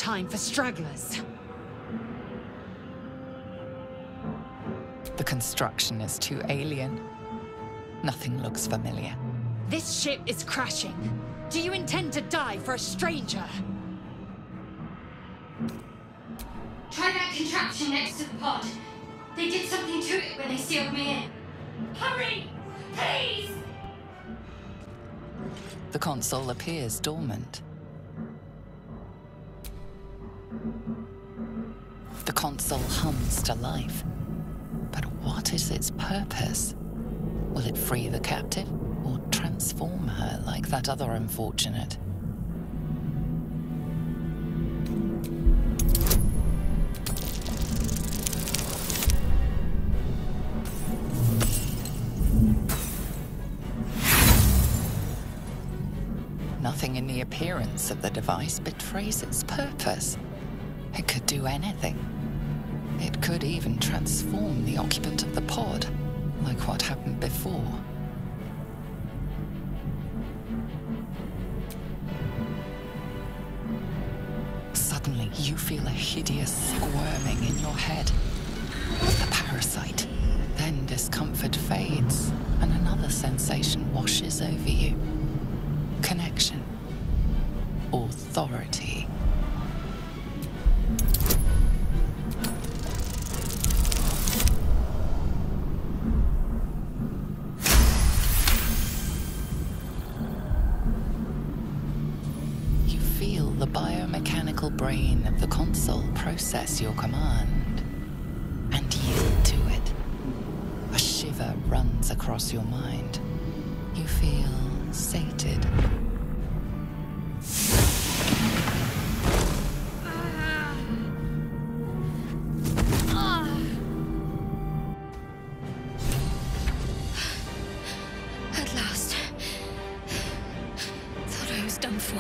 time for stragglers. The construction is too alien. Nothing looks familiar. This ship is crashing. Do you intend to die for a stranger? Try that contraption next to the pod. They did something to it when they sealed me in. Hurry! Please! The console appears dormant. The console hums to life. But what is its purpose? Will it free the captive, or transform her like that other unfortunate? Nothing in the appearance of the device betrays its purpose. It could do anything. It could even transform the occupant of the pod, like what happened before. Suddenly, you feel a hideous squirming in your head. The parasite. Then discomfort fades, and another sensation washes over you. Connection. Authority. You feel the biomechanical brain of the console process your command and yield to it. A shiver runs across your mind. You feel sated. At last. Thought I was done for.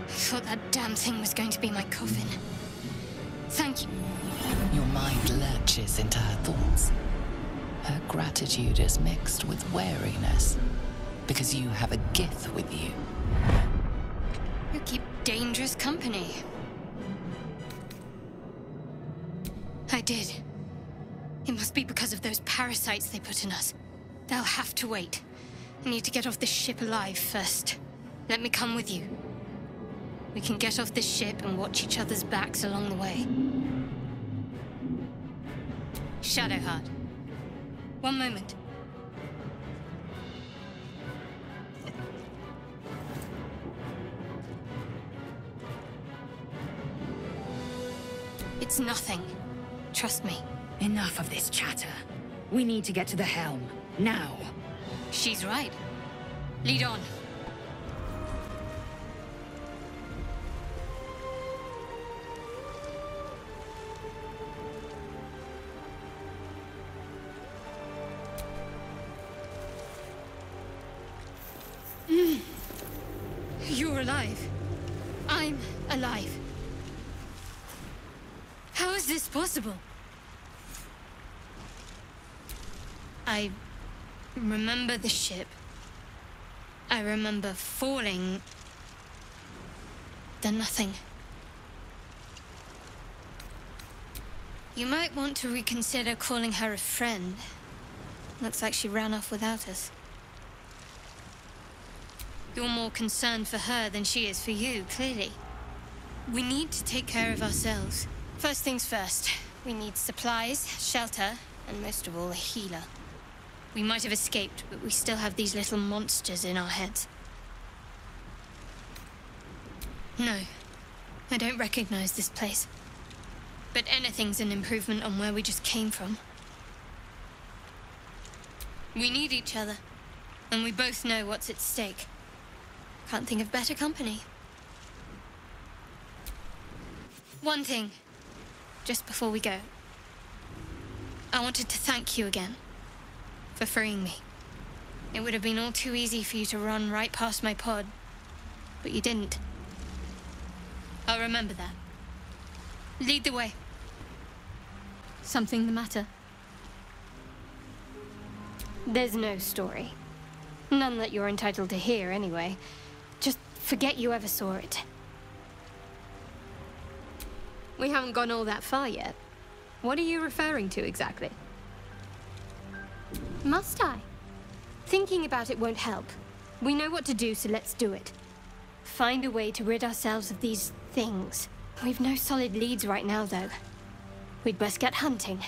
I thought that damn thing was going to be my coffin. Thank you. Your mind lurches into her thoughts. Her gratitude is mixed with wariness, because you have a Gith with you. You keep dangerous company. I did. It must be because of those parasites they put in us. They'll have to wait. I need to get off this ship alive first. Let me come with you. We can get off this ship and watch each other's backs along the way. Shadowheart. One moment. It's nothing. Trust me. Enough of this chatter. We need to get to the helm. Now. She's right. Lead on. You're alive. I'm alive. How is this possible? I remember the ship. I remember falling. Then nothing. You might want to reconsider calling her a friend. Looks like she ran off without us. You're more concerned for her than she is for you, clearly. We need to take care of ourselves. First things first. We need supplies, shelter, and most of all, a healer. We might have escaped, but we still have these little monsters in our heads. No, I don't recognize this place. But anything's an improvement on where we just came from. We need each other, and we both know what's at stake. Can't think of better company. One thing, just before we go. I wanted to thank you again for freeing me. It would have been all too easy for you to run right past my pod, but you didn't. I'll remember that. Lead the way. Something the matter? There's no story. None that you're entitled to hear, anyway. Just forget you ever saw it. We haven't gone all that far yet. What are you referring to exactly? Must I? Thinking about it won't help. We know what to do, so let's do it. Find a way to rid ourselves of these things. We've no solid leads right now, though. We'd best get hunting.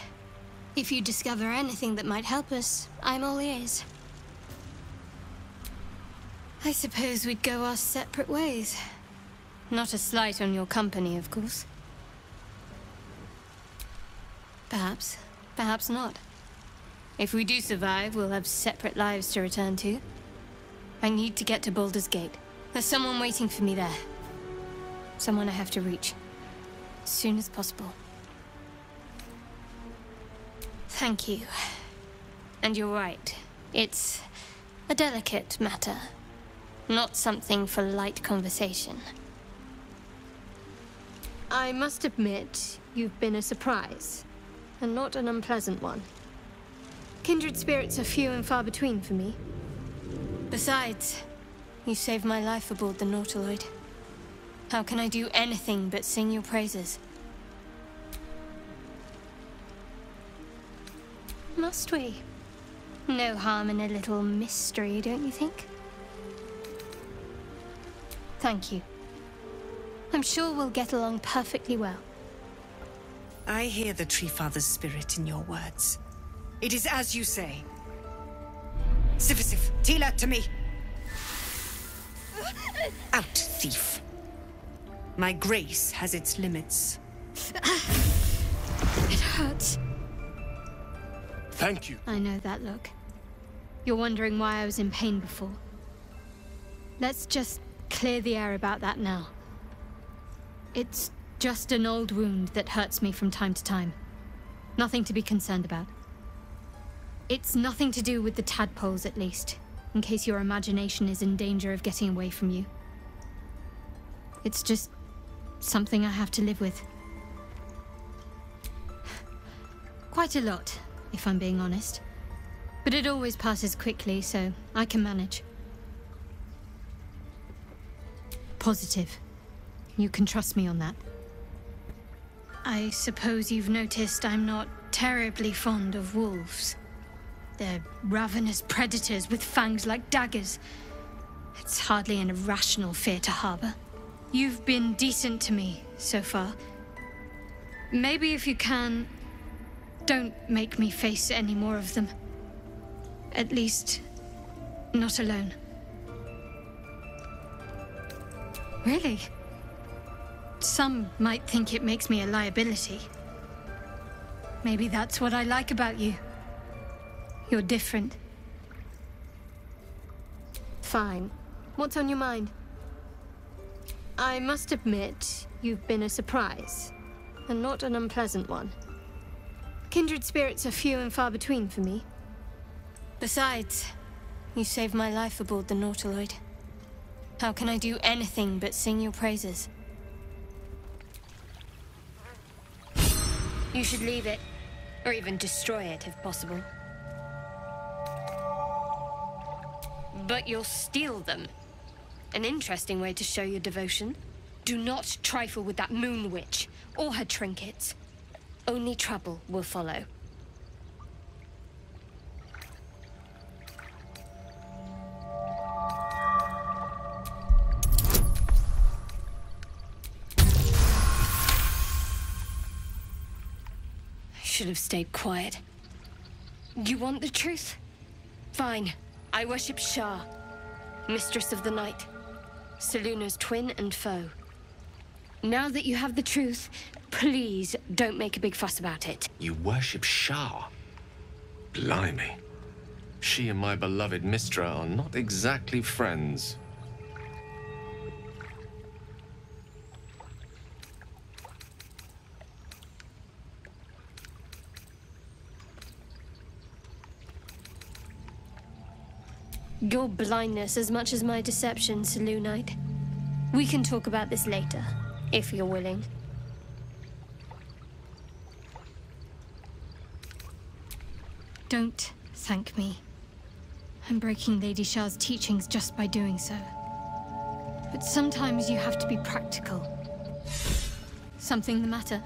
If you discover anything that might help us, I'm all ears. I suppose we'd go our separate ways. Not a slight on your company, of course. Perhaps. Perhaps not. If we do survive, we'll have separate lives to return to. I need to get to Baldur's Gate. There's someone waiting for me there. Someone I have to reach. As soon as possible. Thank you. And you're right. It's a delicate matter. Not something for light conversation. I must admit, you've been a surprise. And not an unpleasant one. Kindred spirits are few and far between for me. Besides, you saved my life aboard the Nautiloid. How can I do anything but sing your praises? Must we? No harm in a little mystery, don't you think? Thank you. I'm sure we'll get along perfectly well. I hear the Tree Father's spirit in your words. It is as you say. Sifisif, Tila, to me! Out, thief. My grace has its limits. It hurts. Thank you. I know that look. You're wondering why I was in pain before. Let's just clear the air about that now. It's just an old wound that hurts me from time to time. Nothing to be concerned about. It's nothing to do with the tadpoles, at least, in case your imagination is in danger of getting away from you. It's just something I have to live with. Quite a lot, if I'm being honest. But it always passes quickly, so I can manage. Positive. You can trust me on that. I suppose you've noticed I'm not terribly fond of wolves. They're ravenous predators with fangs like daggers. It's hardly an irrational fear to harbor. You've been decent to me so far. Maybe if you can, don't make me face any more of them. At least, not alone. Really? Some might think it makes me a liability. Maybe that's what I like about you. You're different. Fine. What's on your mind? I must admit, you've been a surprise. And not an unpleasant one. Kindred spirits are few and far between for me. Besides, you saved my life aboard the Nautiloid. How can I do anything but sing your praises? You should leave it. Or even destroy it, if possible. But you'll steal them. An interesting way to show your devotion. Do not trifle with that moon witch, or her trinkets. Only trouble will follow. I should have stayed quiet. You want the truth? Fine. I worship Shah, Mistress of the Night, Seluna's twin and foe. Now that you have the truth, please don't make a big fuss about it. You worship Shah? Blimey. She and my beloved Mistra are not exactly friends. Your blindness as much as my deception, Selûnite. We can talk about this later, if you're willing. Don't thank me. I'm breaking Lady Shah's teachings just by doing so. But sometimes you have to be practical. Something the matter?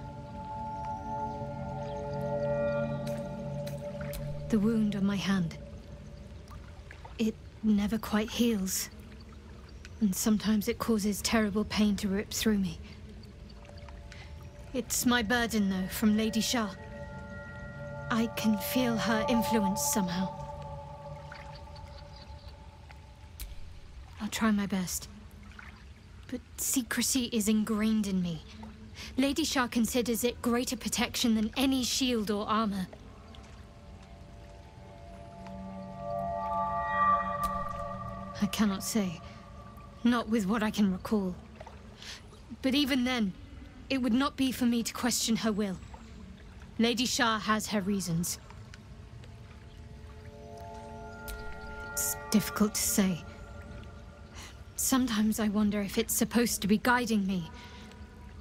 The wound on my hand. It never quite heals. And sometimes it causes terrible pain to rip through me. It's my burden, though, from Lady Shah. I can feel her influence somehow. I'll try my best. But secrecy is ingrained in me. Lady Shah considers it greater protection than any shield or armor. I cannot say. Not with what I can recall. But even then, it would not be for me to question her will. Lady Shah has her reasons. It's difficult to say. Sometimes I wonder if it's supposed to be guiding me,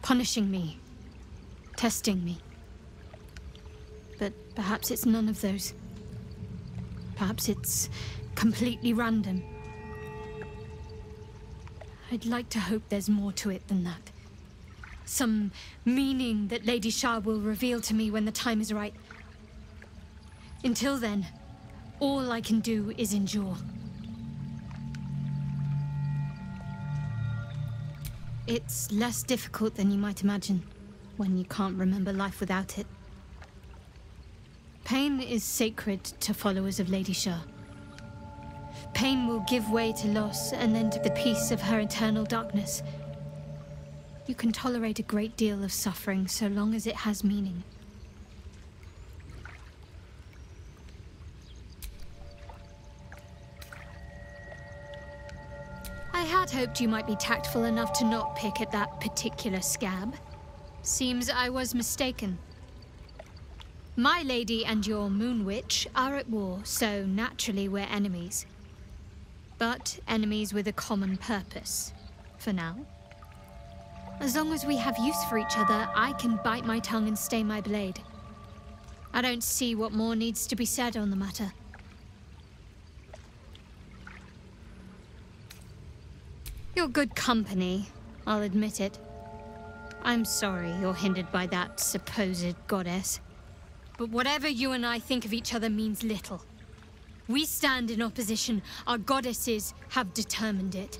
punishing me, testing me. But perhaps it's none of those. Perhaps it's completely random. I'd like to hope there's more to it than that. Some meaning that Lady Shah will reveal to me when the time is right. Until then, all I can do is endure. It's less difficult than you might imagine, when you can't remember life without it. Pain is sacred to followers of Lady Shah. Pain will give way to loss, and then to the peace of her eternal darkness. You can tolerate a great deal of suffering so long as it has meaning. I had hoped you might be tactful enough to not pick at that particular scab. Seems I was mistaken. My lady and your Moon Witch are at war, so naturally we're enemies. But enemies with a common purpose, for now. As long as we have use for each other, I can bite my tongue and stay my blade. I don't see what more needs to be said on the matter. You're good company, I'll admit it. I'm sorry you're hindered by that supposed goddess. But whatever you and I think of each other means little. We stand in opposition. Our goddesses have determined it.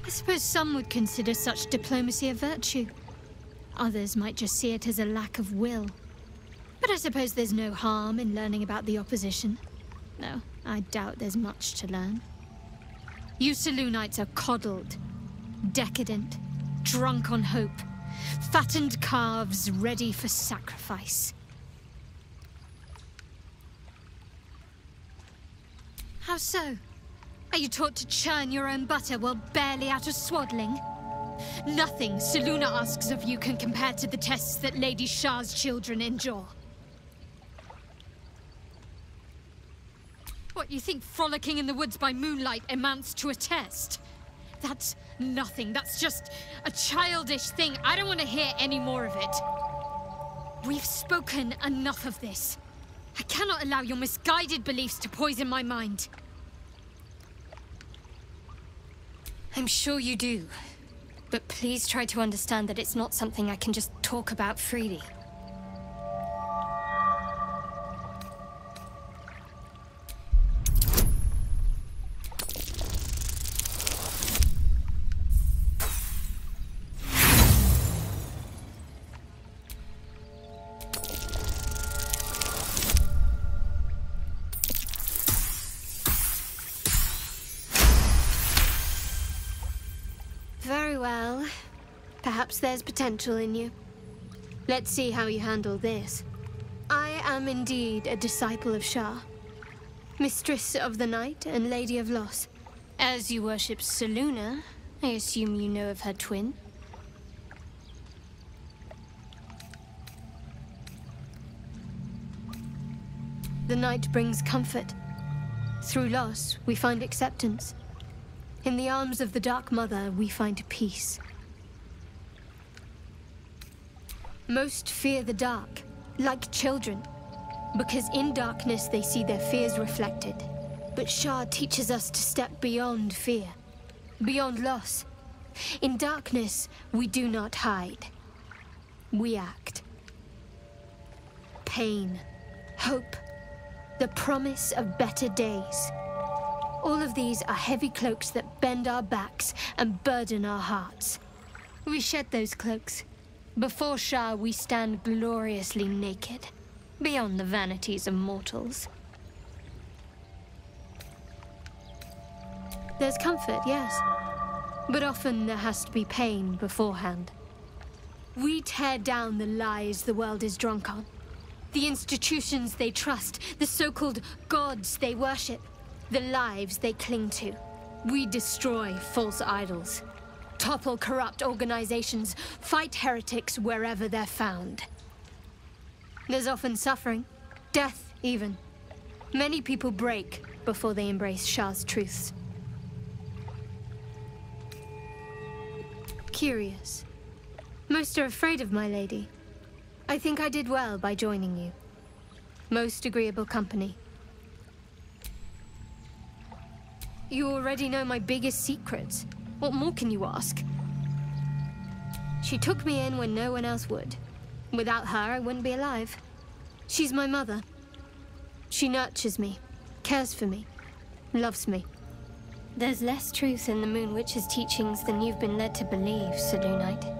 I suppose some would consider such diplomacy a virtue. Others might just see it as a lack of will. But I suppose there's no harm in learning about the opposition. No, I doubt there's much to learn. You Selûnites are coddled, decadent, drunk on hope, fattened calves ready for sacrifice. How so? Are you taught to churn your own butter while barely out of swaddling? Nothing Selûne asks of you can compare to the tests that Lady Shah's children endure. What, you think frolicking in the woods by moonlight amounts to a test? That's nothing. That's just a childish thing. I don't want to hear any more of it. We've spoken enough of this. I cannot allow your misguided beliefs to poison my mind. I'm sure you do. But please try to understand that it's not something I can just talk about freely. Very well. Perhaps there's potential in you. Let's see how you handle this. I am indeed a disciple of Shah, Mistress of the Night and Lady of Loss. As you worship Selûne, I assume you know of her twin? The night brings comfort. Through loss, we find acceptance. In the arms of the Dark Mother, we find peace. Most fear the dark, like children. Because in darkness they see their fears reflected. But Shah teaches us to step beyond fear, beyond loss. In darkness, we do not hide. We act. Pain, hope, the promise of better days. All of these are heavy cloaks that bend our backs and burden our hearts. We shed those cloaks. Before Shah, we stand gloriously naked, beyond the vanities of mortals. There's comfort, yes. But often there has to be pain beforehand. We tear down the lies the world is drunk on. The institutions they trust, the so-called gods they worship, the lives they cling to. We destroy false idols, topple corrupt organizations, fight heretics wherever they're found. There's often suffering, death even. Many people break before they embrace Shah's truths. Curious. Most are afraid of my lady. I think I did well by joining you. Most agreeable company. You already know my biggest secrets. What more can you ask? She took me in when no one else would. Without her, I wouldn't be alive. She's my mother. She nurtures me, cares for me, loves me. There's less truth in the Moon Witch's teachings than you've been led to believe, Selûnite.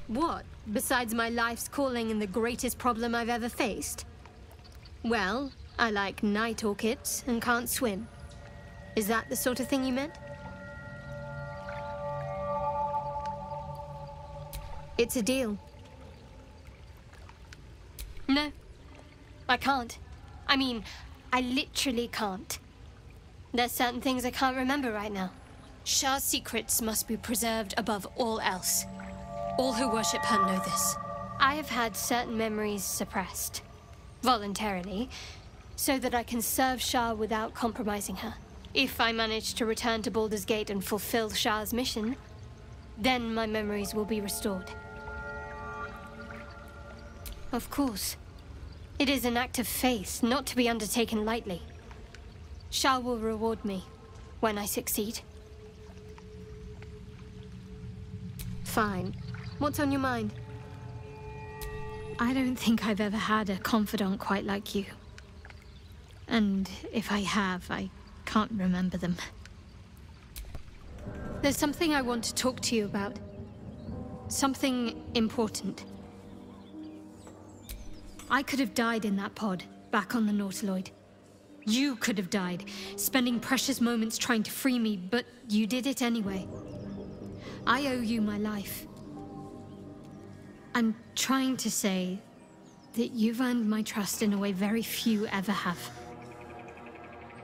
What, besides my life's calling and the greatest problem I've ever faced? Well, I like night orchids and can't swim. Is that the sort of thing you meant? It's a deal. No, I can't. I mean, I literally can't. There's certain things I can't remember right now. Shah's secrets must be preserved above all else. All who worship her know this. I have had certain memories suppressed, voluntarily, so that I can serve Shah without compromising her. If I manage to return to Baldur's Gate and fulfill Shah's mission, then my memories will be restored. Of course. It is an act of faith, not to be undertaken lightly. Shah will reward me when I succeed. Fine. What's on your mind? I don't think I've ever had a confidant quite like you. And if I have, I can't remember them. There's something I want to talk to you about. Something important. I could have died in that pod, back on the Nautiloid. You could have died, spending precious moments trying to free me, but you did it anyway. I owe you my life. I'm trying to say that you've earned my trust in a way very few ever have.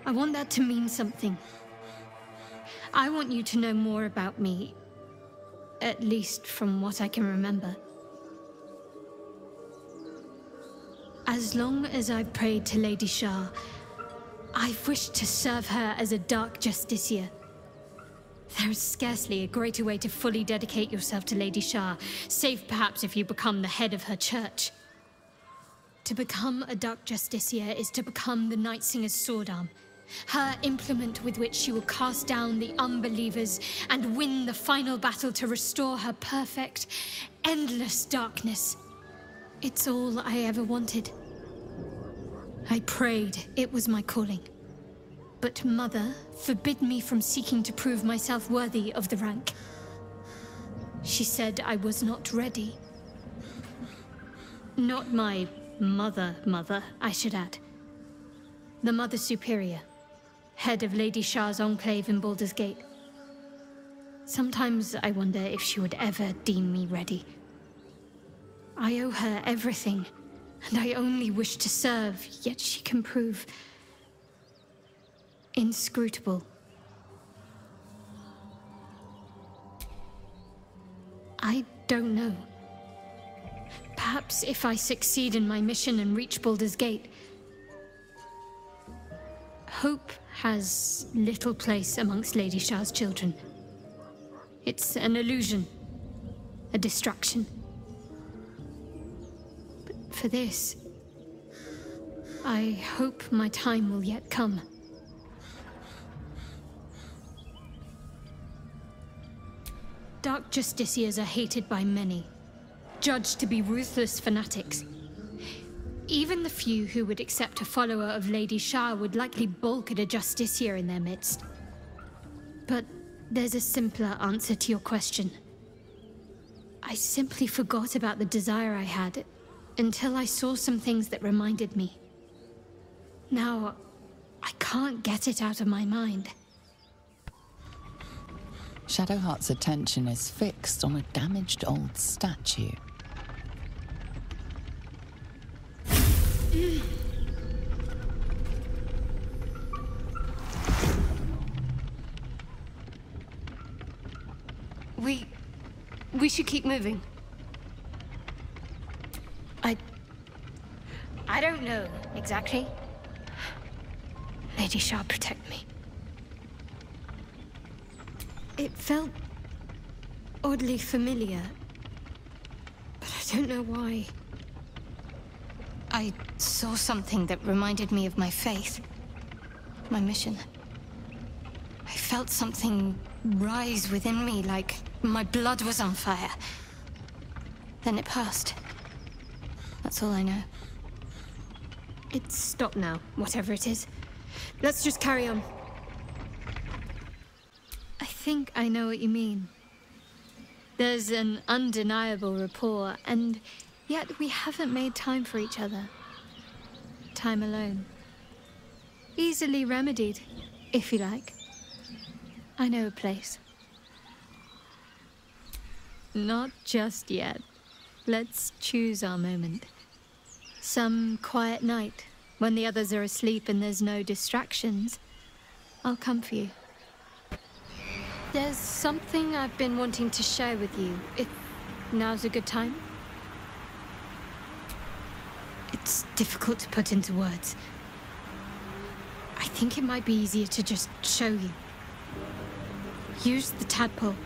I want that to mean something. I want you to know more about me, at least from what I can remember. As long as I've prayed to Lady Shah, I've wished to serve her as a Dark Justiciar. There is scarcely a greater way to fully dedicate yourself to Lady Shah, save perhaps if you become the head of her church. To become a Dark Justiciar is to become the Night Singer's sword arm, her implement with which she will cast down the unbelievers and win the final battle to restore her perfect, endless darkness. It's all I ever wanted. I prayed it was my calling. But Mother forbid me from seeking to prove myself worthy of the rank. She said I was not ready. Not my mother, I should add. The Mother Superior, head of Lady Shah's enclave in Baldur's Gate. Sometimes I wonder if she would ever deem me ready. I owe her everything, and I only wish to serve, yet she can prove inscrutable. I don't know. Perhaps if I succeed in my mission and reach Baldur's Gate. Hope has little place amongst Lady Shah's children. It's an illusion, a distraction. for this. I hope my time will yet come. Dark Justiciars are hated by many, judged to be ruthless fanatics. Even the few who would accept a follower of Lady Shah would likely balk at a Justiciar in their midst. But there's a simpler answer to your question. I simply forgot about the desire I had until I saw some things that reminded me. Now, I can't get it out of my mind. Shadowheart's attention is fixed on a damaged old statue. We should keep moving. I don't know exactly. Lady Shah, protect me. It felt oddly familiar, but I don't know why. I saw something that reminded me of my faith, my mission. I felt something rise within me, like my blood was on fire. Then it passed. That's all I know. It's stopped now, whatever it is. Let's just carry on. I think I know what you mean. There's an undeniable rapport, and yet we haven't made time for each other. Time alone. Easily remedied, if you like. I know a place. Not just yet. Let's choose our moment. Some quiet night, when the others are asleep and there's no distractions, I'll come for you. There's something I've been wanting to share with you, if now's a good time. It's difficult to put into words. I think it might be easier to just show you. Use the tadpole,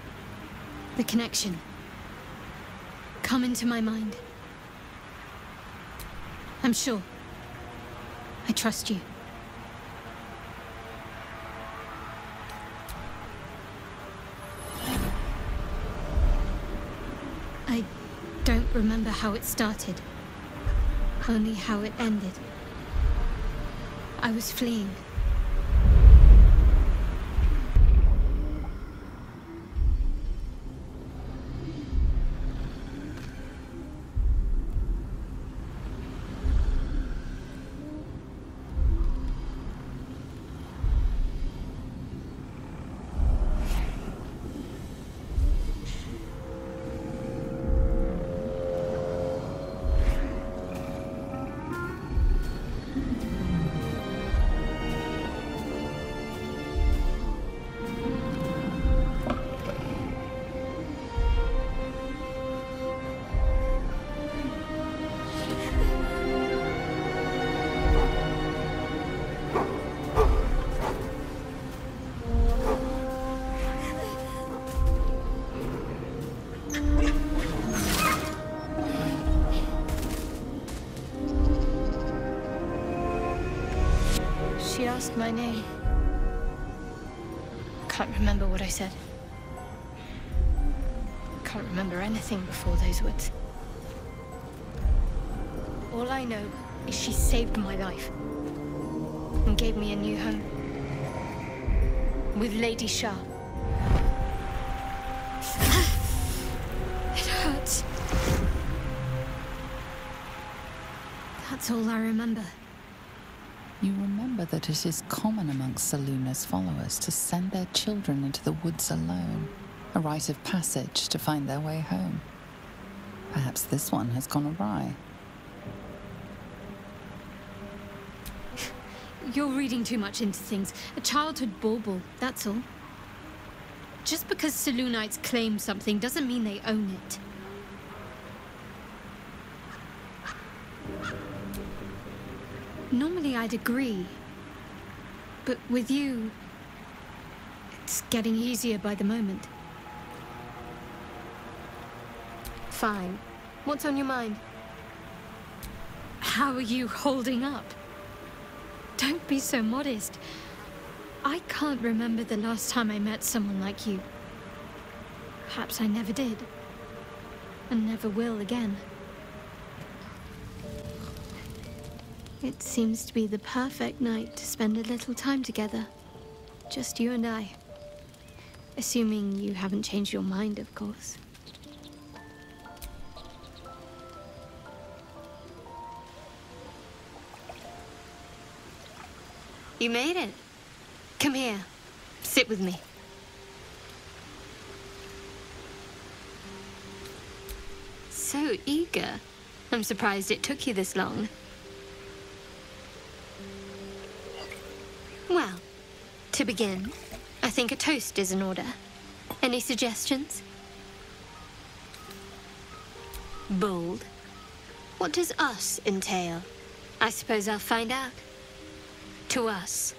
the connection. Come into my mind. I'm sure. I trust you. I don't remember how it started, only how it ended. I was fleeing. She asked my name. Can't remember what I said. Can't remember anything before those words. All I know is she saved my life and gave me a new home with Lady Shah. It hurts. That's all I remember. You remember that it is common amongst Selûne's followers to send their children into the woods alone, a rite of passage to find their way home. Perhaps this one has gone awry. You're reading too much into things. A childhood bauble, that's all. Just because Selûnites claim something doesn't mean they own it. Normally I'd agree, but with you, it's getting easier by the moment. Fine. What's on your mind? How are you holding up? Don't be so modest. I can't remember the last time I met someone like you. Perhaps I never did. And never will again. It seems to be the perfect night to spend a little time together. Just you and I. Assuming you haven't changed your mind, of course. You made it. Come here. Sit with me. So eager. I'm surprised it took you this long. Well, to begin, I think a toast is in order. Any suggestions? Bold. What does us entail? I suppose I'll find out. To us.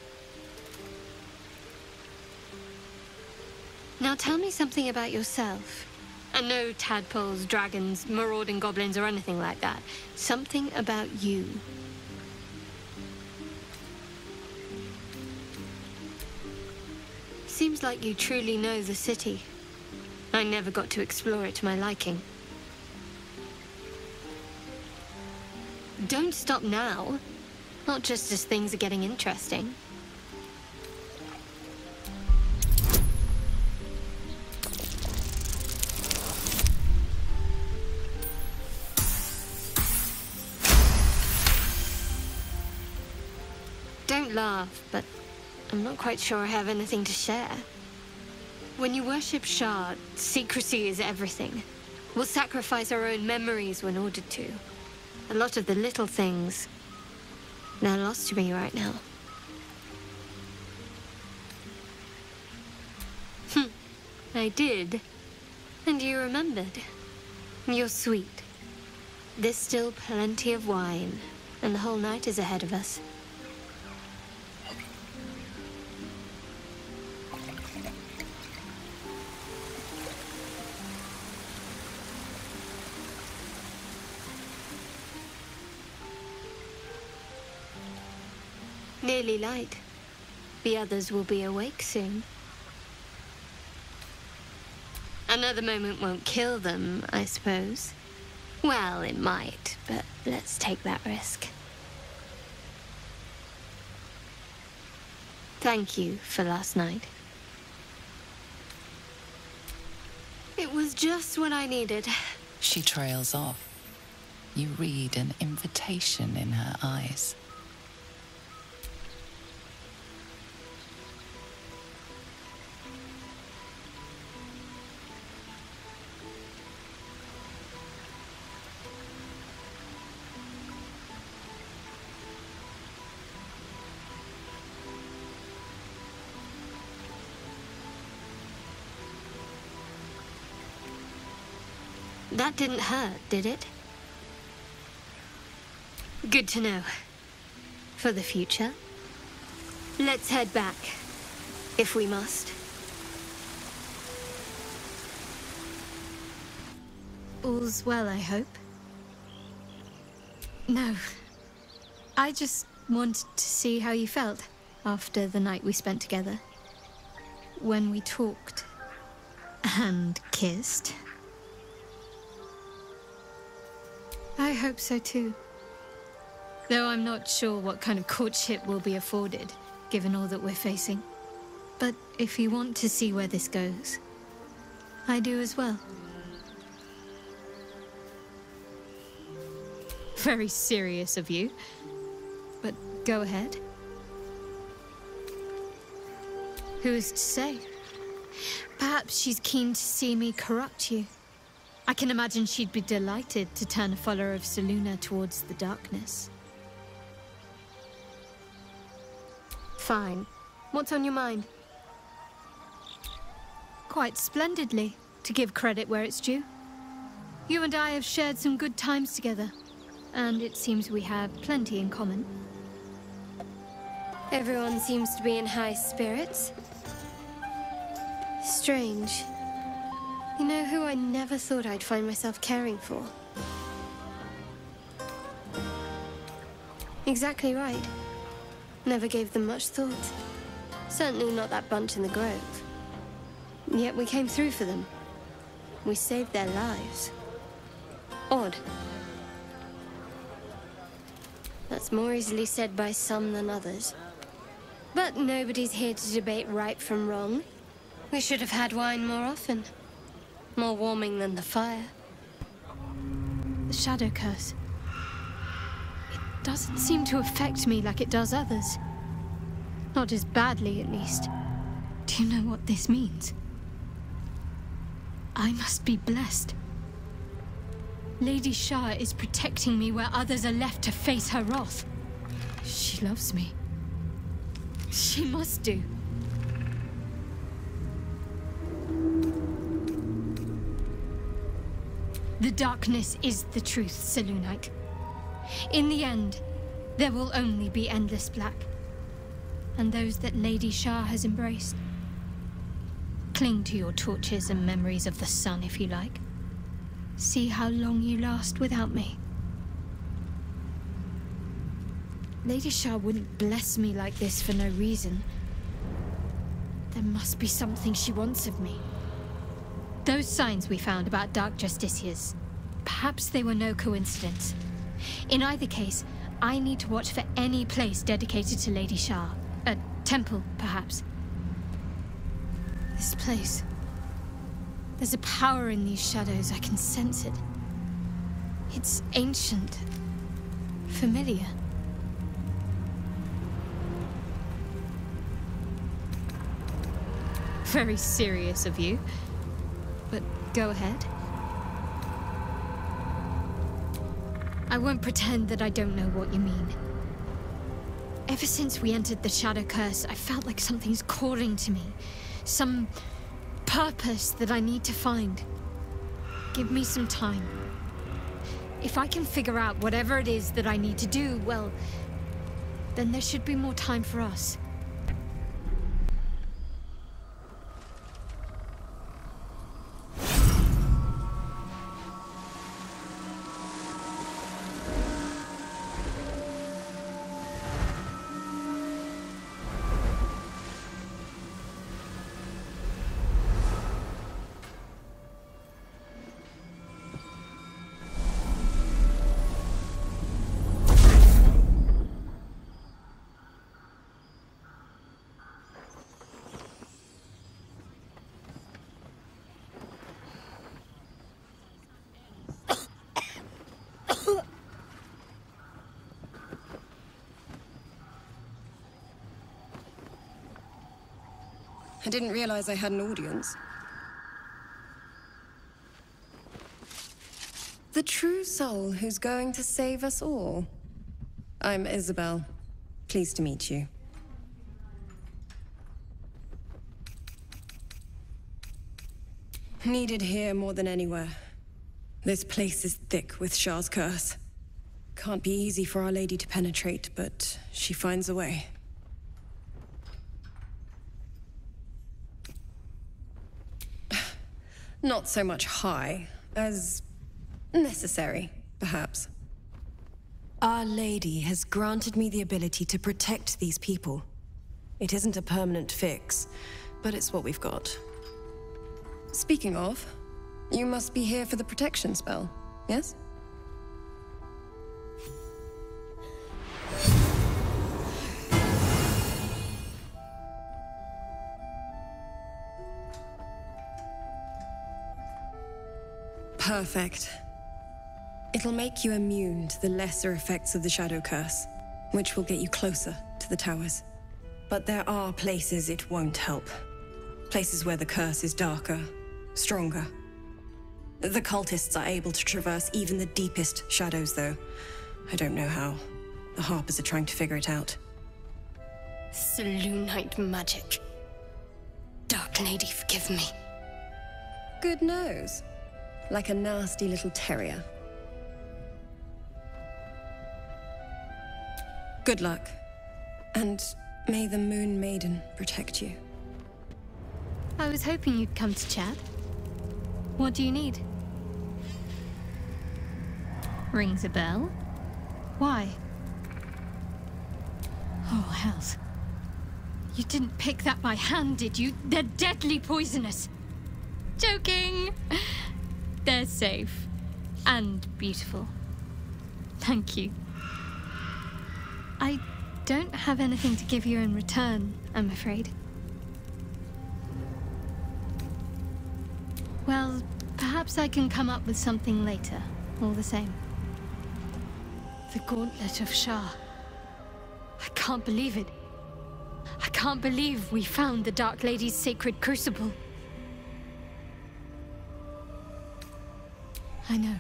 Now tell me something about yourself. And no tadpoles, dragons, marauding goblins, or anything like that. Something about you. Seems like you truly know the city. I never got to explore it to my liking. Don't stop now. Not just as things are getting interesting. Don't laugh, but I'm not quite sure I have anything to share. When you worship Shard, secrecy is everything. We'll sacrifice our own memories when ordered to. A lot of the little things, they're lost to me right now. I did. And you remembered. You're sweet. There's still plenty of wine, and the whole night is ahead of us. Nearly light. The others will be awake soon. Another moment won't kill them, I suppose. Well, it might, but let's take that risk. Thank you for last night. It was just what I needed. She trails off. You read an invitation in her eyes. That didn't hurt, did it? Good to know. For the future. Let's head back, if we must. All's well, I hope. No. I just wanted to see how you felt after the night we spent together. When we talked and kissed. I hope so too. Though I'm not sure what kind of courtship will be afforded, given all that we're facing. But if you want to see where this goes, I do as well. Very serious of you, but go ahead. Who is to say? Perhaps she's keen to see me corrupt you. I can imagine she'd be delighted to turn a follower of Selûne towards the darkness. Fine. What's on your mind? Quite splendidly, to give credit where it's due. You and I have shared some good times together, and it seems we have plenty in common. Everyone seems to be in high spirits. Strange. You know who I never thought I'd find myself caring for? Exactly right. Never gave them much thought. Certainly not that bunch in the grove. Yet we came through for them. We saved their lives. Odd. That's more easily said by some than others. But nobody's here to debate right from wrong. We should have had wine more often. More warming than the fire. The shadow curse. It doesn't seem to affect me like it does others. Not as badly, at least. Do you know what this means? I must be blessed. Lady Shah is protecting me where others are left to face her wrath. She loves me. She must do. The darkness is the truth, Selûnite. In the end, there will only be endless black. And those that Lady Shah has embraced. Cling to your torches and memories of the sun if you like. See how long you last without me. Lady Shah wouldn't bless me like this for no reason. There must be something she wants of me. Those signs we found about Dark Justiciars, perhaps they were no coincidence. In either case, I need to watch for any place dedicated to Lady Shah. A temple, perhaps. This place. There's a power in these shadows, I can sense it. It's ancient. Familiar. Very serious of you. But go ahead. I won't pretend that I don't know what you mean. Ever since we entered the Shadow Curse, I felt like something's calling to me. Some purpose that I need to find. Give me some time. If I can figure out whatever it is that I need to do, well, then there should be more time for us. I didn't realize I had an audience. The true soul who's going to save us all. I'm Isabel. Pleased to meet you. Needed here more than anywhere. This place is thick with Shah's curse. Can't be easy for Our Lady to penetrate, but she finds a way. Not so much high as necessary, perhaps. Our Lady has granted me the ability to protect these people. It isn't a permanent fix, but it's what we've got. Speaking of, you must be here for the protection spell, yes? Perfect. It'll make you immune to the lesser effects of the Shadow Curse, which will get you closer to the towers. But there are places it won't help. Places where the curse is darker, stronger. The cultists are able to traverse even the deepest shadows, though. I don't know how. The Harpers are trying to figure it out. Selûnite magic. Dark Lady, forgive me. Good nose. Like a nasty little terrier. Good luck. And may the Moon Maiden protect you. I was hoping you'd come to chat. What do you need? Rings a bell? Why? vials. You didn't pick that by hand, did you? They're deadly poisonous. Joking! They're safe. And beautiful. Thank you. I don't have anything to give you in return, I'm afraid. Well, perhaps I can come up with something later, all the same. The Gauntlet of Shah. I can't believe it. I can't believe we found the Dark Lady's sacred crucible. I know.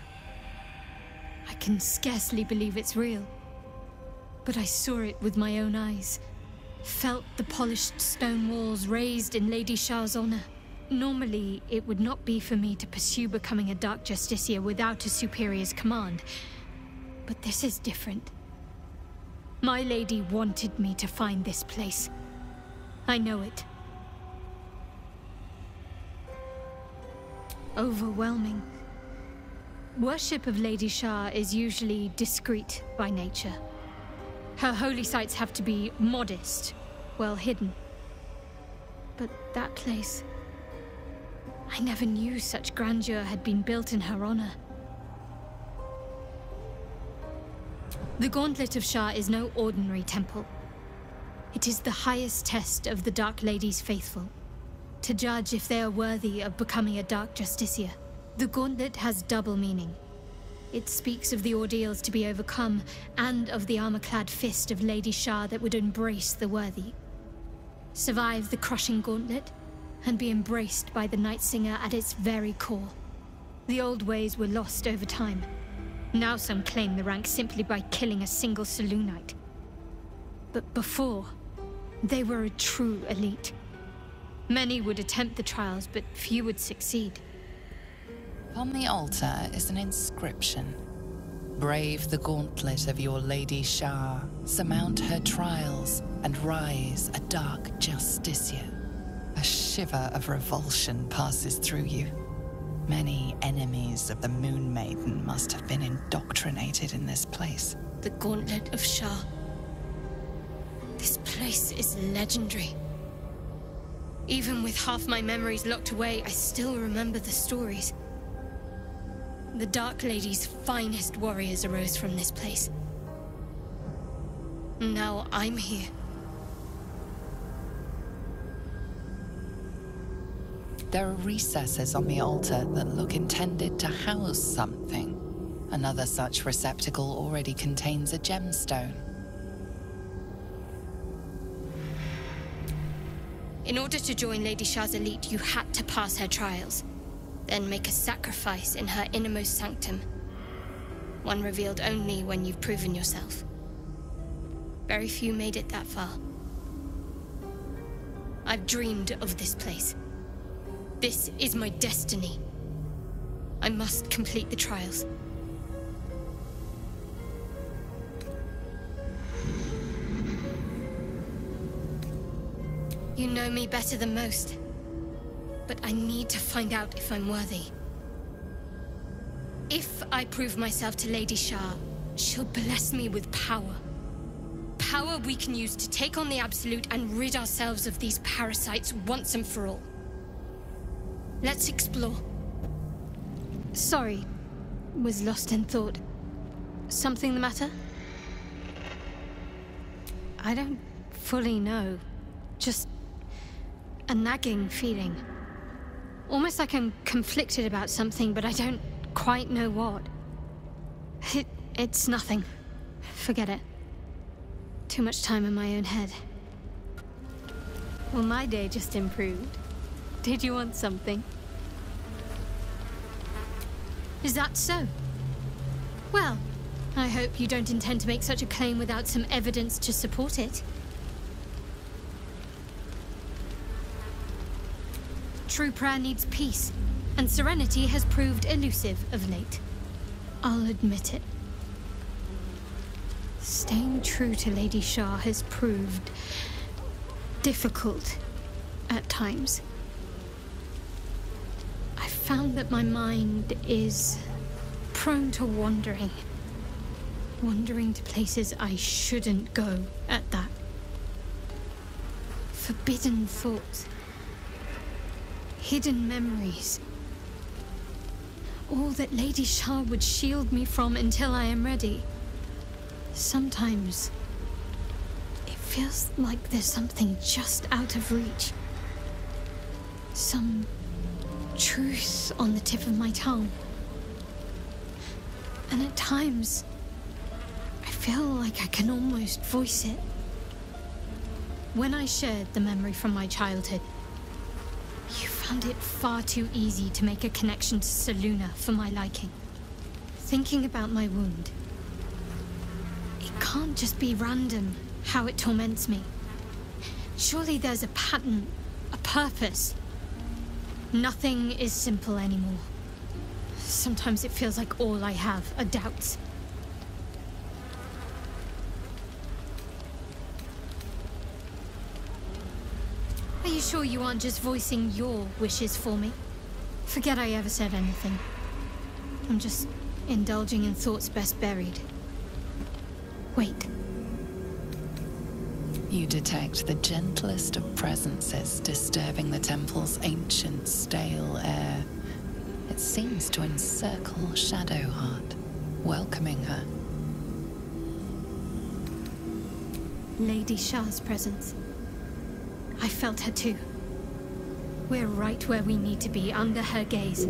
I can scarcely believe it's real. But I saw it with my own eyes. Felt the polished stone walls raised in Lady Shah's honor. Normally, it would not be for me to pursue becoming a Dark Justiciar without a superior's command. But this is different. My lady wanted me to find this place. I know it. Overwhelming. Worship of Lady Shah is usually discreet by nature. Her holy sites have to be modest, well hidden. But that place... I never knew such grandeur had been built in her honor. The Gauntlet of Shah is no ordinary temple. It is the highest test of the Dark Lady's faithful, to judge if they are worthy of becoming a Dark Justiciar. The Gauntlet has double meaning. It speaks of the ordeals to be overcome, and of the armor-clad fist of Lady Shah that would embrace the worthy. Survive the crushing gauntlet, and be embraced by the Night Singer at its very core. The old ways were lost over time. Now some claim the rank simply by killing a single Selûnite. But before, they were a true elite. Many would attempt the trials, but few would succeed. On the altar is an inscription. Brave the gauntlet of your Lady Shah, surmount her trials, and rise a Dark Justiciar. A shiver of revulsion passes through you. Many enemies of the Moon Maiden must have been indoctrinated in this place. The Gauntlet of Shah. This place is legendary. Even with half my memories locked away, I still remember the stories. The Dark Lady's finest warriors arose from this place. Now I'm here. There are recesses on the altar that look intended to house something. Another such receptacle already contains a gemstone. In order to join Lady Shah's elite, you had to pass her trials, then make a sacrifice in her innermost sanctum. One revealed only when you've proven yourself. Very few made it that far. I've dreamed of this place. This is my destiny. I must complete the trials. You know me better than most, but I need to find out if I'm worthy. If I prove myself to Lady Shah, she'll bless me with power. Power we can use to take on the Absolute and rid ourselves of these parasites once and for all. Let's explore. Sorry, was lost in thought. Something the matter? I don't fully know. Just a nagging feeling. Almost like I'm conflicted about something, but I don't quite know what. It's nothing. Forget it. Too much time in my own head. Well, my day just improved. Did you want something? Is that so? Well, I hope you don't intend to make such a claim without some evidence to support it. True prayer needs peace, and serenity has proved elusive of late. I'll admit it. Staying true to Lady Shah has proved difficult at times. I found that my mind is prone to wandering. Wandering to places I shouldn't go at that. Forbidden thoughts. Hidden memories. All that Lady Shah would shield me from until I am ready. Sometimes it feels like there's something just out of reach. Some truth on the tip of my tongue. And at times, I feel like I can almost voice it. When I shared the memory from my childhood, you found it far too easy to make a connection to Selûne for my liking. Thinking about my wound, it can't just be random how it torments me. Surely there's a pattern, a purpose. Nothing is simple anymore. Sometimes it feels like all I have are doubts. Are you sure you aren't just voicing your wishes for me? Forget I ever said anything. I'm just indulging in thoughts best buried. Wait. You detect the gentlest of presences disturbing the temple's ancient, stale air. It seems to encircle Shadowheart, welcoming her. Lady Shah's presence. I felt her too. We're right where we need to be, under her gaze.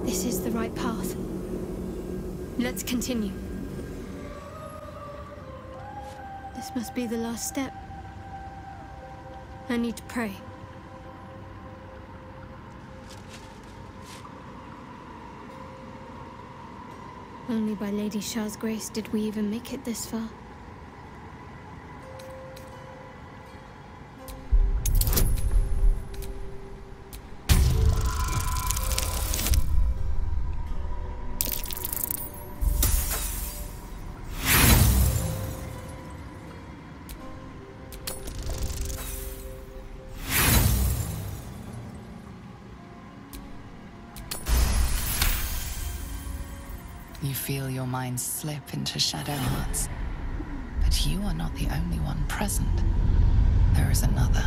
This is the right path. Let's continue. This must be the last step. I need to pray. Only by Lady Shah's grace did we even make it this far. You feel your mind slip into Shadowheart's. But you are not the only one present. There is another,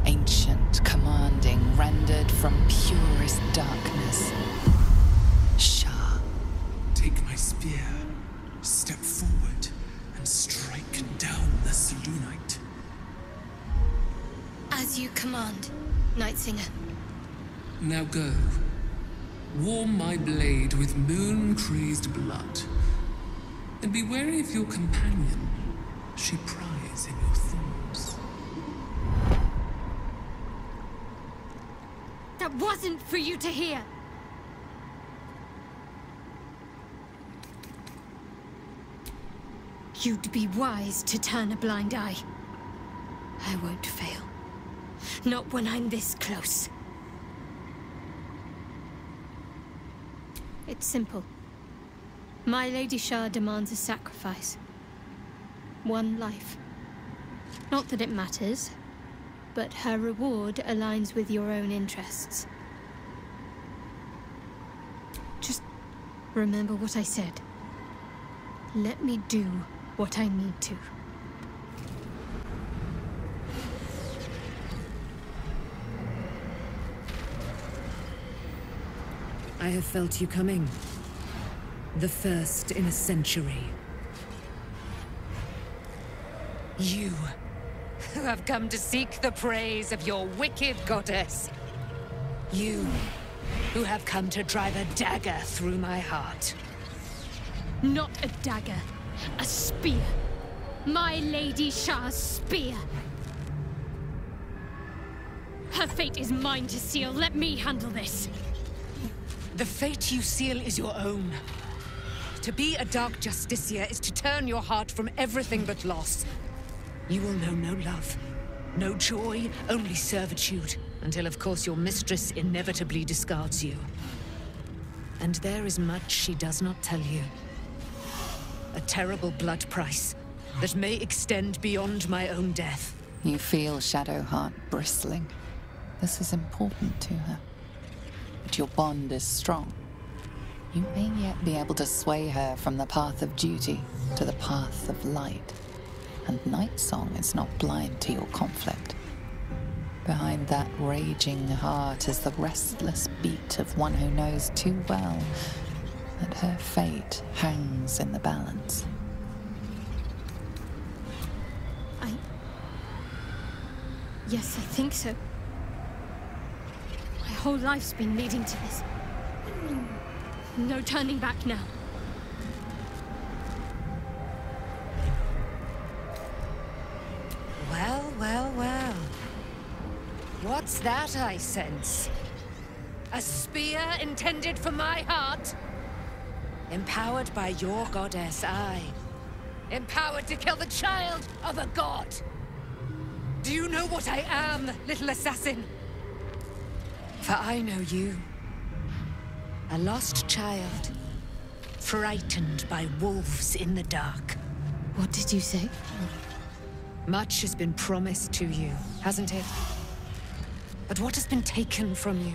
ancient, commanding, rendered from purest darkness. Shah. Take my spear, step forward, and strike down the Selûnite. As you command, Nightsinger. Now go. Warm my blade with moon-crazed blood. And be wary of your companion. She pries in your thoughts. That wasn't for you to hear! You'd be wise to turn a blind eye. I won't fail. Not when I'm this close. It's simple. My Lady Shah demands a sacrifice. One life. Not that it matters, but her reward aligns with your own interests. Just remember what I said. Let me do what I need to. I have felt you coming. The first in a century. You, who have come to seek the praise of your wicked goddess. You, who have come to drive a dagger through my heart. Not a dagger, a spear. My Lady Shah's spear. Her fate is mine to seal. Let me handle this. The fate you seal is your own. To be a Dark Justiciar is to turn your heart from everything but loss. You will know no love, no joy, only servitude, until of course your mistress inevitably discards you. And there is much she does not tell you. A terrible blood price that may extend beyond my own death. You feel Shadowheart bristling. This is important to her. But your bond is strong. You may yet be able to sway her from the path of duty to the path of light. And Nightsong is not blind to your conflict. Behind that raging heart is the restless beat of one who knows too well that her fate hangs in the balance. Yes, I think so. My whole life's been leading to this. No turning back now. Well, well, well. What's that I sense? A spear intended for my heart? Empowered by your goddess, I. Empowered to kill the child of a god. Do you know what I am, little assassin? For I know you. A lost child. Frightened by wolves in the dark. What did you say? Much has been promised to you, hasn't it? But what has been taken from you?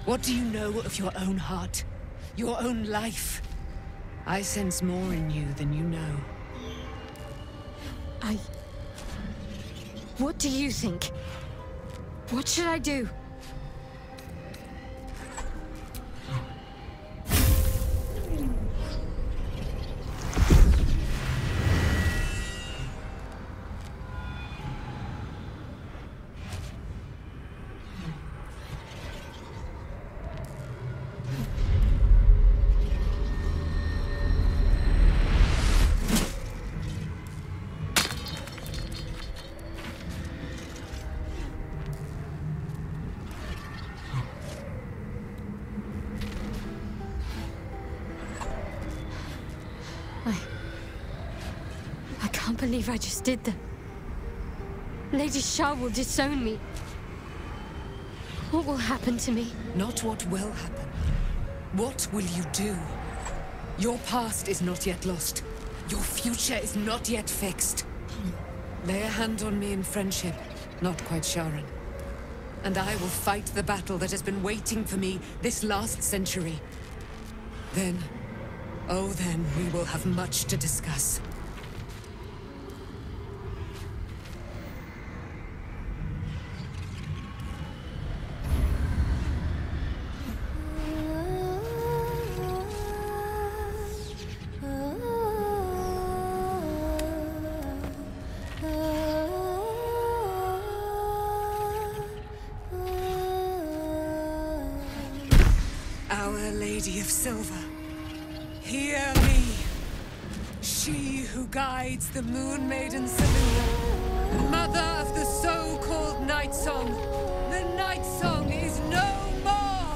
What do you know of your own heart? Your own life? I sense more in you than you know. What do you think? What should I do? I can't believe I just did that. Lady Shah will disown me. What will happen to me? Not what will happen. What will you do? Your past is not yet lost. Your future is not yet fixed. Lay a hand on me in friendship, not quite Sharon. And I will fight the battle that has been waiting for me this last century. Then, oh then, we will have much to discuss. Our Lady of Silver, hear me. She who guides the Moon Maiden Selena, mother of the so-called Night Song. The Night Song is no more!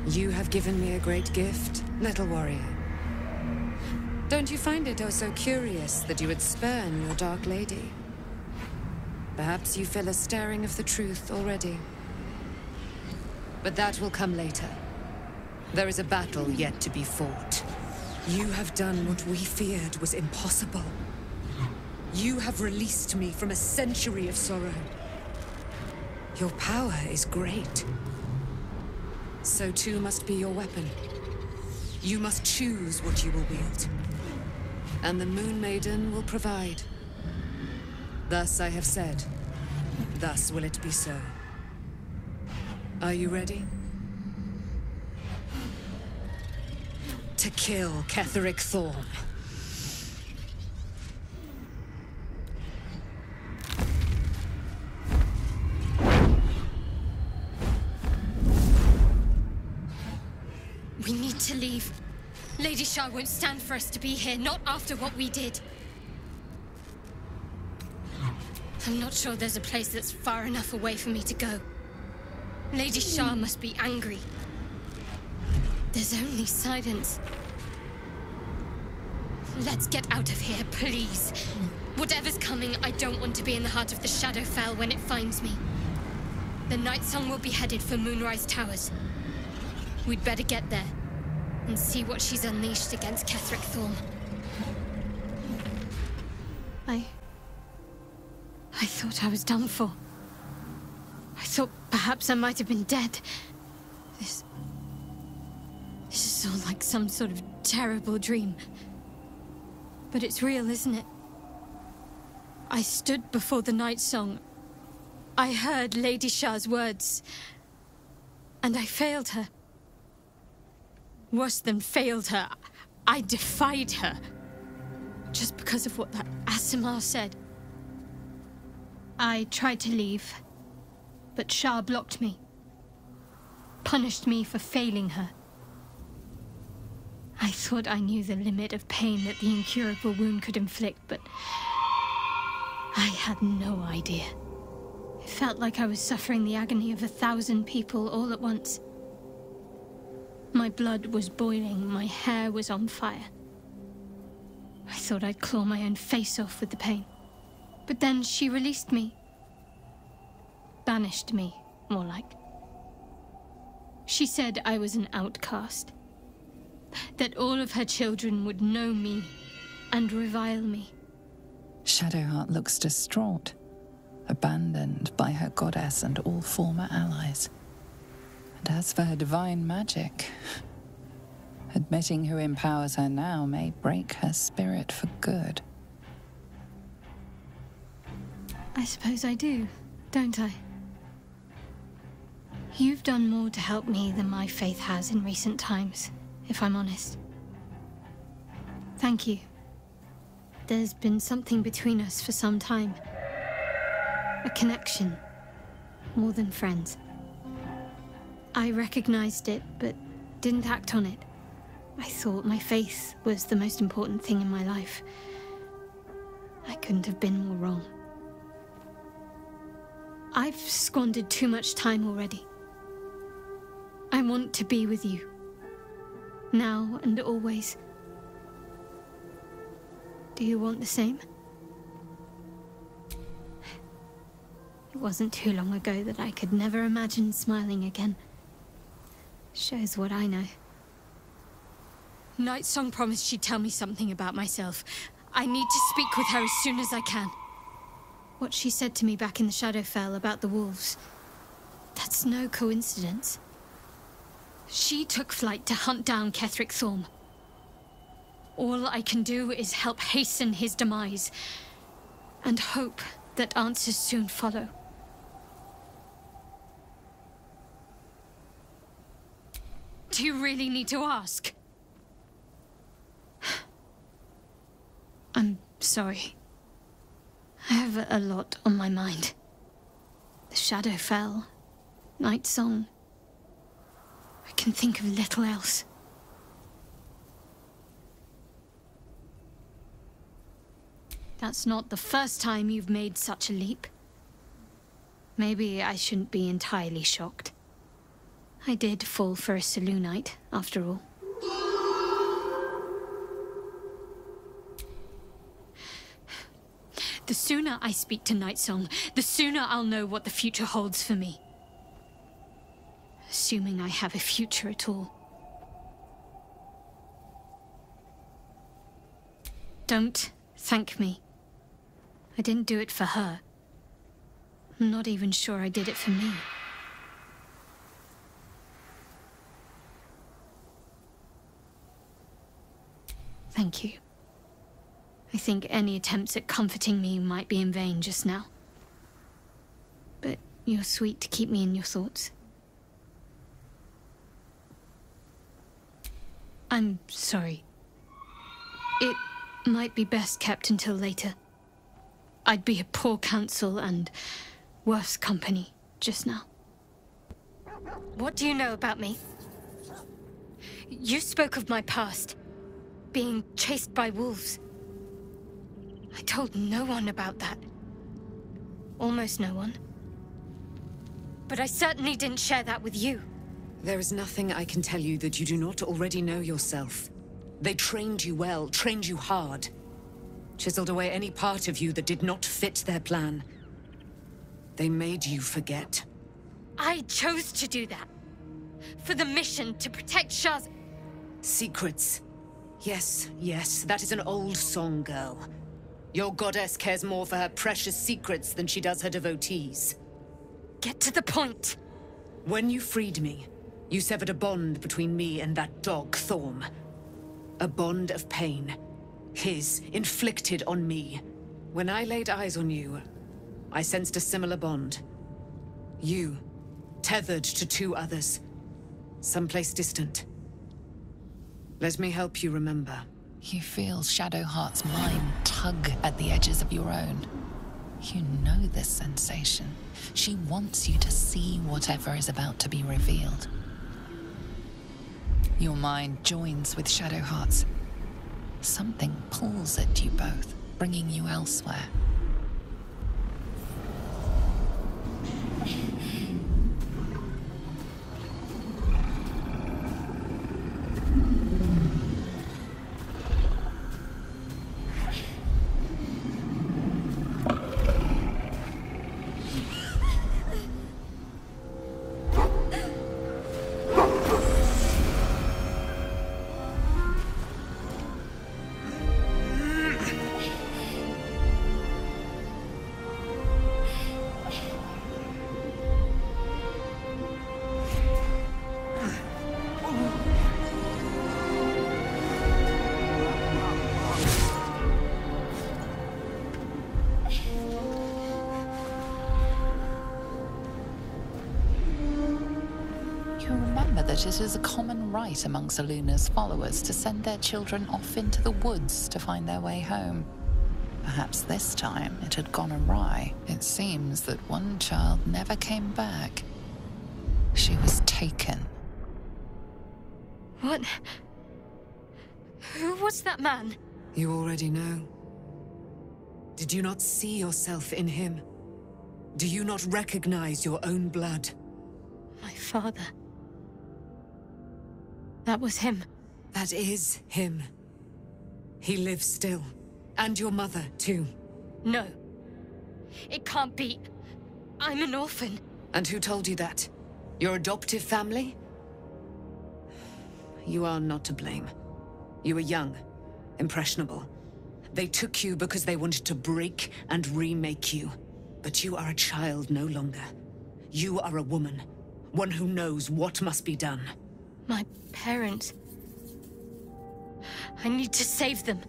You have given me a great gift, little warrior. Don't you find it oh so curious that you would spurn your Dark Lady? Perhaps you feel a stirring of the truth already. But that will come later. There is a battle yet to be fought. You have done what we feared was impossible. You have released me from a century of sorrow. Your power is great. So too must be your weapon. You must choose what you will wield. And the Moon Maiden will provide. Thus I have said. Thus will it be so. Are you ready? To kill Ketheric Thorn. We need to leave. Lady Shah won't stand for us to be here, not after what we did. I'm not sure there's a place that's far enough away for me to go. Lady Shah must be angry. There's only silence. Let's get out of here, please. Whatever's coming, I don't want to be in the heart of the Shadowfell when it finds me. The Night Song will be headed for Moonrise Towers. We'd better get there and see what she's unleashed against Ketheric Thorm. I thought I was done for. I thought perhaps I might have been dead. This is all like some sort of terrible dream. But it's real, isn't it? I stood before the Night Song. I heard Lady Shah's words. And I failed her. Worse than failed her, I defied her. Just because of what that Aasimar said. I tried to leave, but Shah blocked me. Punished me for failing her. I thought I knew the limit of pain that the incurable wound could inflict, but I had no idea. It felt like I was suffering the agony of 1,000 people all at once. My blood was boiling, my hair was on fire. I thought I'd claw my own face off with the pain. But then she released me. Banished me, more like. She said I was an outcast. That all of her children would know me and revile me. Shadowheart looks distraught, abandoned by her goddess and all former allies. And as for her divine magic, admitting who empowers her now may break her spirit for good. I suppose I do, don't I? You've done more to help me than my faith has in recent times, if I'm honest. Thank you. There's been something between us for some time. A connection, more than friends. I recognized it, but didn't act on it. I thought my faith was the most important thing in my life. I couldn't have been more wrong. I've squandered too much time already. I want to be with you. Now and always. Do you want the same? It wasn't too long ago that I could never imagine smiling again. Shows what I know. Night Song promised she'd tell me something about myself. I need to speak with her as soon as I can. What she said to me back in the Shadowfell about the wolves. That's no coincidence. She took flight to hunt down Ketheric Thorm. All I can do is help hasten his demise, and hope that answers soon follow. Do you really need to ask? I'm sorry. I have a lot on my mind. The Shadowfell, Night Song. I can think of little else. That's not the first time you've made such a leap. Maybe I shouldn't be entirely shocked. I did fall for a Selûnite, after all. The sooner I speak to Night Song, the sooner I'll know what the future holds for me. Assuming I have a future at all. Don't thank me. I didn't do it for her. I'm not even sure I did it for me. Thank you. I think any attempts at comforting me might be in vain just now. But you're sweet to keep me in your thoughts. I'm sorry. It might be best kept until later. I'd be a poor counsel and worse company just now. What do you know about me? You spoke of my past, being chased by wolves. I told no one about that. Almost no one. But I certainly didn't share that with you. There is nothing I can tell you that you do not already know yourself. They trained you well, trained you hard. chiseled away any part of you that did not fit their plan. They made you forget. I chose to do that. For the mission to protect Shah's... Secrets. Yes, yes, that is an old song, girl. Your goddess cares more for her precious secrets than she does her devotees. Get to the point. When you freed me, you severed a bond between me and that dog, Thorm. A bond of pain. His, inflicted on me. When I laid eyes on you, I sensed a similar bond. You, tethered to two others. Someplace distant. Let me help you remember. You feel Shadowheart's mind tug at the edges of your own. You know this sensation. She wants you to see whatever is about to be revealed. Your mind joins with Shadowheart's. Something pulls at you both, bringing you elsewhere. That it is a common rite among Selûne's followers to send their children off into the woods to find their way home. Perhaps this time it had gone awry. It seems that one child never came back. She was taken. What? Who was that man? You already know. Did you not see yourself in him? Do you not recognize your own blood? My father. That was him. That is him. He lives still. And your mother, too. No. It can't be. I'm an orphan. And who told you that? Your adoptive family? You are not to blame. You were young, impressionable. They took you because they wanted to break and remake you. But you are a child no longer. You are a woman. One who knows what must be done. My parents. I need to save them.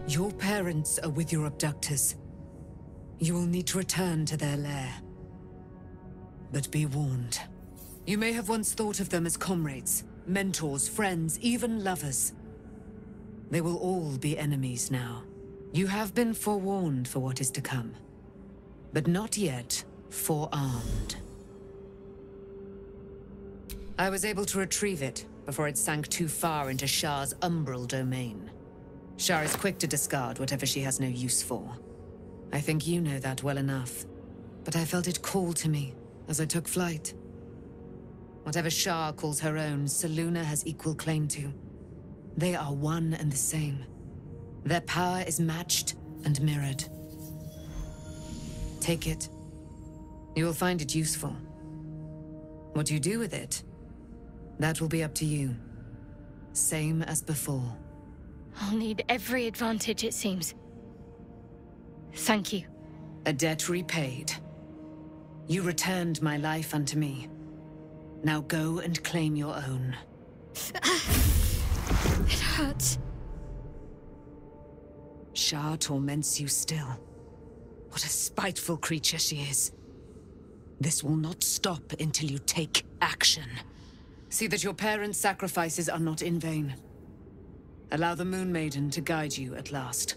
Your parents are with your abductors. You will need to return to their lair. But be warned. You may have once thought of them as comrades, mentors, friends, even lovers. They will all be enemies now. You have been forewarned for what is to come. But not yet forearmed. I was able to retrieve it before it sank too far into Shah's umbral domain. Shah is quick to discard whatever she has no use for. I think you know that well enough. But I felt it call to me as I took flight. Whatever Shah calls her own, Selûne has equal claim to. They are one and the same. Their power is matched and mirrored. Take it. You will find it useful. What you do with it, that will be up to you. Same as before. I'll need every advantage, it seems. Thank you. A debt repaid. You returned my life unto me. Now go and claim your own. It hurts. Shah torments you still. What a spiteful creature she is. This will not stop until you take action. See that your parents' sacrifices are not in vain. Allow the Moon Maiden to guide you at last.